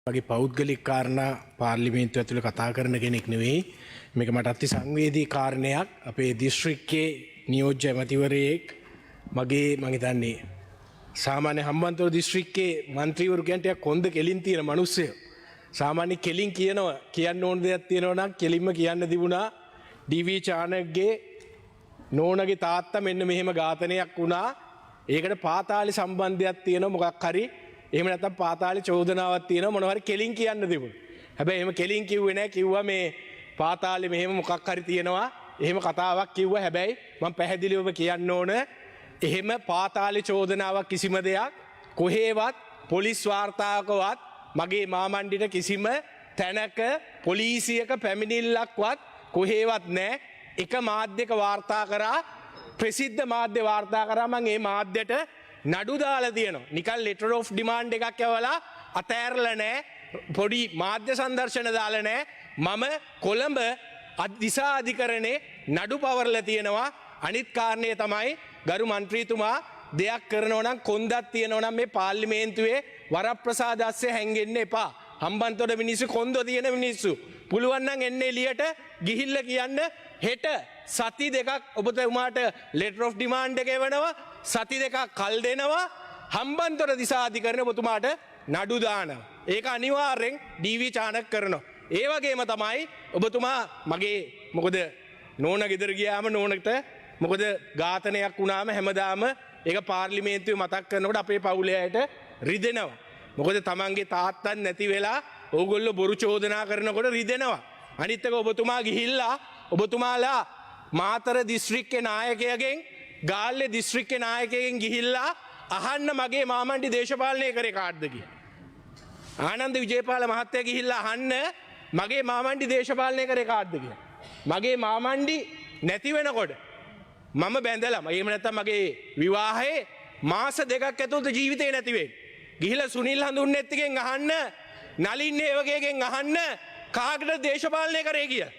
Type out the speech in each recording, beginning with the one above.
මගේ පෞද්ගලික කාරණා පාර්ලිමේන්තුව ඇතුළේ කතා කරන කෙනෙක් නෙවෙයි. මේක මට අති සංවේදී කාරණයක්. අපේ දිස්ත්‍රික්කයේ නියෝජ්‍ය ඇමතිවරයෙක් මගේ මම හිතන්නේ සාමාන්‍ය හම්බන්තොට දිස්ත්‍රික්කයේ മന്ത്രിවරු කියන්නේ කොන්ද කෙලින් තියෙන මිනිස්සුયો. සාමාන්‍ය කෙලින් කියන්න ඕන දෙයක් තියෙනවා නම් කෙලින්ම කියන්න තිබුණා. ඩී.වී. චානක්ගේ නෝනගේ තාත්තා මෙන්න මෙහෙම ඝාතනයක් වුණා. ඒකට පාතාලි සම්බන්ධයක් තියෙනවා මොකක් හරි. එහෙම නැත්නම් පාතාලි චෝදනාවක් තියෙනවා මොනවා හරි කෙලින් කියන්න තිබුණා. හැබැයි එහෙම කෙලින් කිව්වේ නැහැ. කිව්වා මේ පාතාලි මෙහෙම මොකක් හරි තියෙනවා. එහෙම කතාවක් කිව්වා. හැබැයි මම පැහැදිලිවම කියන්න ඕන එහෙම පාතාලි චෝදනාවක් කිසිම දෙයක් කොහේවත් පොලිස් වාර්තාවකවත් මගේ මාමණ්ඩිට කිසිම තැනක පොලිසියක පැමිණිල්ලක්වත් කොහේවත් නැහැ. එක මාධ්‍යක වාර්තා කරා ප්‍රසිද්ධ මාධ්‍ය වාර්තා කරා මම ඒ මාධ්‍යට නඩු දාලා තියෙනවා. නිකන් ලෙටර් ඔෆ් ඩිමාන්ඩ් එකක් යවලා අතෑරලා නැහැ. පොඩි මාධ්‍ය සංදර්ශන දාලා නැහැ. මම කොළඹ දිසා අධිකරණේ නඩු පවර්ලා තියෙනවා. අනිත් කාරණේ තමයි ගරු මන්ත්‍රීතුමා දෙයක් කරනවා නම් කොන්දක් තියෙනවා නම් මේ පාර්ලිමේන්තුවේ වරප්‍රසාද ASCII හැංගෙන්න එපා. හම්බන්තොට මිනිස්සු කොන්දෝ තියෙන මිනිස්සු. පුළුවන් නම් එන්න එළියට ගිහිල්ලා කියන්න හෙට සති දෙකක් ඔබතුමාට ලෙටර් ඔෆ් ඩිමාන්ඩ් එක එවනවා. සති දෙකක් කල් දෙනවා. හම්බන්තොට දිසා අධිකරණය ඔබතුමාට නඩු දානවා. ඒක අනිවාර්යෙන් ඩී.වී. චානක් කරනවා. ඒ වගේම තමයි ඔබතුමා මගේ මොකද නෝන ගෙදර ගියාම නෝනට මොකද ඝාතනයක් වුණාම හැමදාම ඒක පාර්ලිමේන්තුවේ මතක් කරනකොට අපේ පවුලේ අයට රිදෙනවා. මොකද තමන්ගේ තාත්තා නැති වෙලා ඕගොල්ලෝ බොරු චෝදනා කරනකොට රිදෙනවා. අනිත් එක ඔබතුමා ගිහිල්ලා ඔබතුමාලා මාතර දිස්ත්‍රික්කේ නායකයෙක්ගෙන් ගාල්ලේ දිස්ත්‍රික්කේ නායකයෙක්ගෙන් ගිහිල්ලා අහන්න මගේ මාමණ්ඩි දේශපාලනය කරේ කාටද කියලා. ආනන්ද විජේපාල මහත්තයා ගිහිල්ලා අහන්න මගේ මාමණ්ඩි දේශපාලනය කරේ කාටද කියලා. මගේ මාමණ්ඩි නැති වෙනකොට මම බැඳලා එහෙම නැත්නම් මගේ විවාහයේ මාස දෙකක් ඇතුළත ජීවිතේ නැති වෙන්නේ. ගිහිල්ලා සුනිල් හඳුන්නෙත්තිගෙන් අහන්න නලින් හේවගේගෙන් අහන්න කාකට දේශපාලනය කරේ කියලා.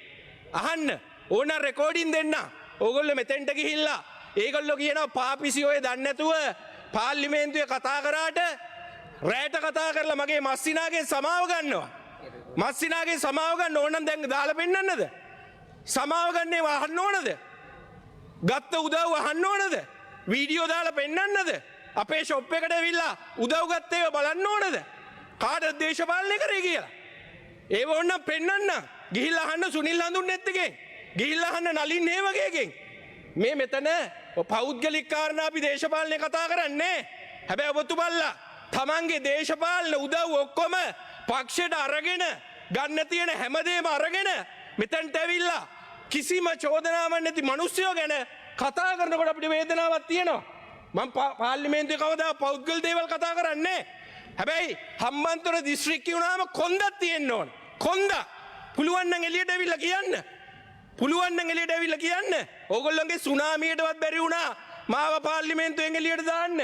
අහන්න ඕන රෙකෝඩින් දෙන්න. ඕගොල්ලෝ මෙතෙන්ට ගිහිල්ලා ඒගොල්ලෝ කියනවා පාපිසි ඔය දන්නේ නැතුව පාර්ලිමේන්තුවේ කතා කරාට රැයට කතා කරලා මගේ මස්සිනාගෙන් සමාව ගන්නවා. මස්සිනාගෙන් සමාව ගන්න ඕන නම් දැන් දාලා පෙන්නන්නද? සමාව ගන්නේ වහන්න ඕනද? ගත්ත උදව් අහන්න ඕනද? වීඩියෝ දාලා පෙන්නන්නද? අපේ ෂොප් එකට ඇවිල්ලා උදව් ගත්ත ඒවා බලන්න ඕනද? කාටද දේශපාලනය කරේ කියලා? ඒව ඕනනම් පෙන්නන්න. ගිහිල්ලා අහන්න සුනිල් හඳුන්නෙත්තිගෙන්. ගිහිල්ලා අහන්න නලින් හේවගේගෙන්. මේ මෙතන පෞද්ගලික කාරණා අපි දේශපාලනය කතා කරන්නේ. හැබැයි ඔබතුමල්ලා තමන්ගේ දේශපාලන උදව් ඔක්කොම පක්ෂයට අරගෙන ගන්න තියෙන හැමදේම අරගෙන මෙතනට ඇවිල්ලා කිසිම චෝදනාවක් නැති මිනිස්සුયો ගැන කතා කරනකොට අපිට වේදනාවක් තියෙනවා. මම පාර්ලිමේන්තුවේ කවදා පෞද්ගල දේවල් කතා කරන්නේ. හැබැයි හම්බන්තොට දිස්ත්‍රික්කේ වුණාම කොන්දක් තියෙන්න ඕන. කොන්ද පුළුවන් නම් එළියට ඇවිල්ලා කියන්න. පුළුවන් නම් එළියට ඇවිල්ලා කියන්න. ඕගොල්ලෝගේ සුනාමියටවත් බැරි වුණා මාව පාර්ලිමේන්තුවෙන් එළියට දාන්න.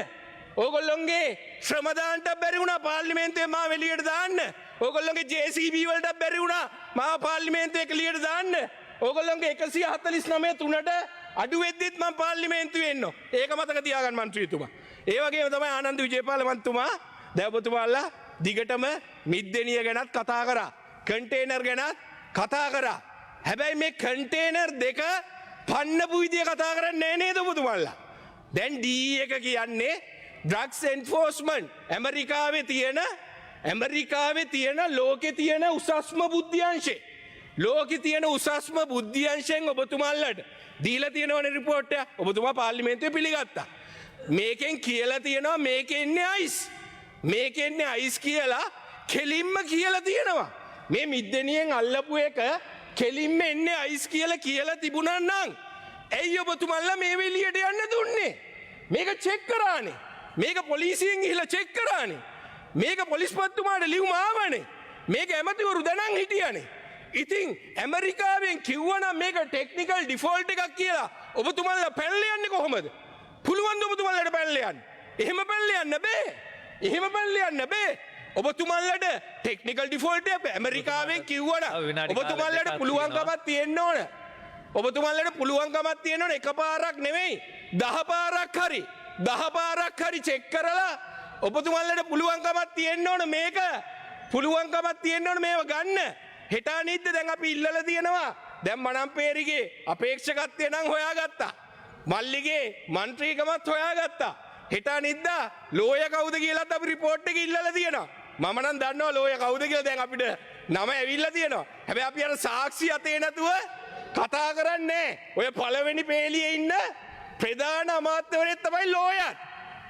ඕගොල්ලොන්ගේ ශ්‍රමදානට බැරි වුණා පාර්ලිමේන්තුවේ මාව එළියට දාන්න. ඕගොල්ලොන්ගේ JCB වලට බැරි වුණා මාව පාර්ලිමේන්තුවේ එළියට දාන්න. ඕගොල්ලොන්ගේ 149 තුනට අඩු වෙද්දිත් මම පාර්ලිමේන්තුවේ එන්නෝ. ඒක මතක තියාගන්න මන්ත්‍රීතුමා. ඒ වගේම තමයි ආනන්ද විජේපාල මන්තුමා දැන් ඔබතුමාලා දිගටම මිද්දෙනිය ගැනත් කතා කරා. කන්ටේනර් ගැනත් කතා කරා. හැබැයි මේ කන්ටේනර් දෙක පන්නපු විදිය කතා කරන්නේ නෑ නේද ඔබතුමාලා? දැන් DE එක කියන්නේ ඩ්‍රග්ස් එන්ෆෝස්මන්ට් ඇමරිකාවේ තියෙන ලෝකේ තියෙන උසස්ම බුද්ධ්‍යංශේ. ලෝකේ තියෙන උසස්ම බුද්ධ්‍යංශෙන් ඔබතුමාලට දීලා තියෙනවනේ රිපෝට් එක. ඔබතුමා පාර්ලිමේන්තුවේ පිළිගත්තා. මේකෙන් කියලා තියෙනවා මේකේ ඉන්නේ අයිස්. මේකේ ඉන්නේ අයිස් කියලා කෙලින්ම කියලා තියෙනවා. මේ මිද්දෙනියෙන් අල්ලපු එක කෙලින්ම එන්නේ අයිස් කියලා තිබුණා නම් ඇයි ඔබතුමාලා මේ වෙලියට යන්න දුන්නේ? මේක චෙක් කරානේ. මේක පොලිසියෙන් ගිහිල්ලා චෙක් කරානේ. මේක පොලිස්පතිතුමාට ලියුම ආවනේ. මේක ඇමතිවරු දැනන් හිටියානේ. ඉතින් ඇමරිකාවෙන් කිව්වනම් මේක ටෙක්නිකල් ඩිෆෝල්ට් එකක් කියලා ඔබතුමාලා පැනලා යන්නේ කොහොමද? පුළුවන් ද ඔබතුමාලාට පැනලා යන්න? එහෙම පැනලා යන්න බෑ. එහෙම පැනලා යන්න බෑ. ඔබතුමාලාට ටෙක්නිකල් ඩිෆෝල්ට් එක ඇමරිකාවෙන් කිව්වනම් ඔබතුමාලාට පුළුවන්කමක් තියෙන්න ඕන. ඔබතුමාලාට පුළුවන්කමක් තියෙන්න ඕන එකපාරක් නෙවෙයි 10 පාරක් හරි චෙක් කරලා ඔබතුමාලාට පුළුවන්කමක් තියෙන්න ඕන මේක පුළුවන්කමක් තියෙන්න ඕන මේව ගන්න. හෙට අනිද්ද දැන් අපි ඉල්ලලා තියෙනවා. දැන් මනම්පේරිගේ අපේක්ෂකත්වය නම් හොයාගත්තා. මල්ලිගේ මන්ත්‍රීකමත් හොයාගත්තා. හෙට අනිද්දා ලෝය කවුද කියලාත් අපි රිපෝට් එක ඉල්ලලා තියෙනවා. මම නම් දන්නවා ලෝය කවුද කියලා දැන් අපිට නම ඇවිල්ලා තියෙනවා. හැබැයි අපි අර සාක්ෂි අතේ නැතුව කතා කරන්නේ. ඔය පළවෙනි පේලියේ ඉන්න ප්‍රධාන අමාත්‍යවරයෙක් තමයි ලෝයත්.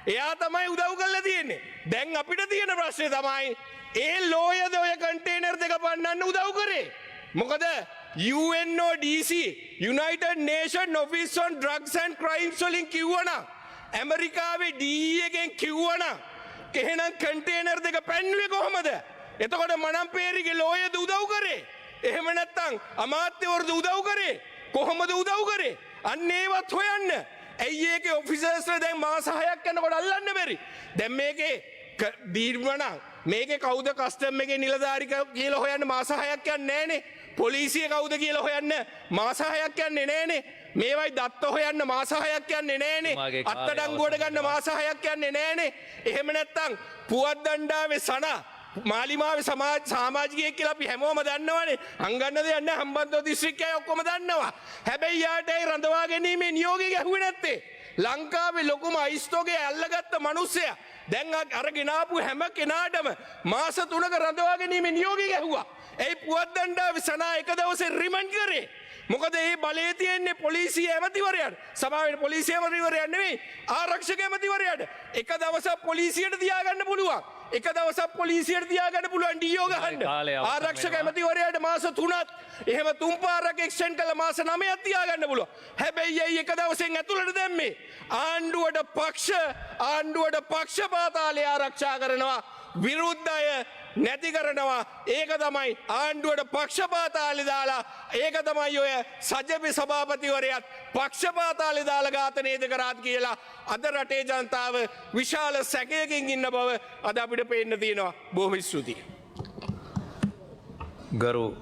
එයා තමයි උදව් කරලා තියෙන්නේ. දැන් අපිට තියෙන ප්‍රශ්නේ තමයි ඒ ලෝයද ඔය කන්ටේනර් දෙක පන්නන්න උදව් කරේ. මොකද UNODC United Nations Office on Drugs and Crimes වලින් කිව්වනම් ඇමරිකාවේ DE එකෙන් කිව්වනම් එහෙනම් කන්ටේනර් දෙක පැන්නුවේ කොහමද? එතකොට මනම්පේරිගේ ලෝයද උදව් කරේ? එහෙම නැත්නම් අමාත්‍යවරුද උදව් කරේ? කොහොමද උදව් කරේ? අන්න ඒවත් හොයන්න. ඇයි ඒකේ ඔෆිසර්ස්ලා දැන් මාස 6ක් යනකොට අල්ලන්න බැරි? දැන් මේකේ දීර්ඝණං මේකේ කවුද කස්ටම් එකේ නිලධාරි කියලා හොයන්න මාස 6ක් යන්නේ නැහනේ. පොලිසිය කවුද කියලා හොයන්න මාස 6ක් යන්නේ නැහනේ. මේවයි දත්ත හොයන්න මාස 6ක් යන්නේ නැහනේ. අත්අඩංගුවට ගන්න මාස 6ක් යන්නේ නැහනේ. එහෙම නැත්නම් පුවත් දණ්ඩාවේ සනා මාලිමාවේ සමාජිකයෙක් කියලා අපි හැමෝම දන්නවනේ. හංගන්න දෙයක් නැහැ. හම්බන්තොට දිස්ත්‍රික්කයේ ඔක්කොම දන්නවා. හැබැයි යාට ඒ රඳවා ගැනීමේ නියෝගය ගැහුවේ නැත්තේ. ලංකාවේ ලොකුම අයිස්තෝගේ ඇල්ලගත්ත මිනිස්සයා දැන් අරගෙන ආපු හැම කෙනාටම මාස 3ක රඳවා ගැනීමේ නියෝගය ගැහුවා. ඒ පුවත් දණ්ඩාවේ සනා එක දවසේ රිමන්ඩ් කරේ. මොකද ඒ බලය තියෙන්නේ පොලිසිය ඇමතිවරයාට. සභාවේ පොලිසිය ඇමතිවරයා නෙවෙයි ආරක්ෂක ඇමතිවරයාට. එක දවසක් පොලිසියට තියාගන්න පුළුවන්. එක දවසක් පොලිසියට තියාගන්න පුළුවන් ඩීఓ ගහන්න. ආරක්ෂක ඇමතිවරයාට මාස 3ක් එහෙම 3 පාරක් එක්ස්ටෙන්ඩ් කළා මාස 9ක් තියාගන්න පුළුවන්. හැබැයි ඇයි එක දවසෙන් ඇතුළට දැම්මේ? ආණ්ඩුවට පක්ෂපාතාලය ආරක්ෂා කරනවා. විරුද්ධ අය නැති කරනවා. ඒක තමයි ආණ්ඩුවට පක්ෂපාතාලි දාලා ඒක තමයි ඔය සජ්ජපි සභාපතිවරයාත් පක්ෂපාතාලි දාලා ඝාතනයද කරාත් කියලා අද රටේ ජනතාව විශාල සැකයකින් ඉන්න බව අද අපිට පේන්න තියෙනවා. බොහොම ස්තුතියි. ගරු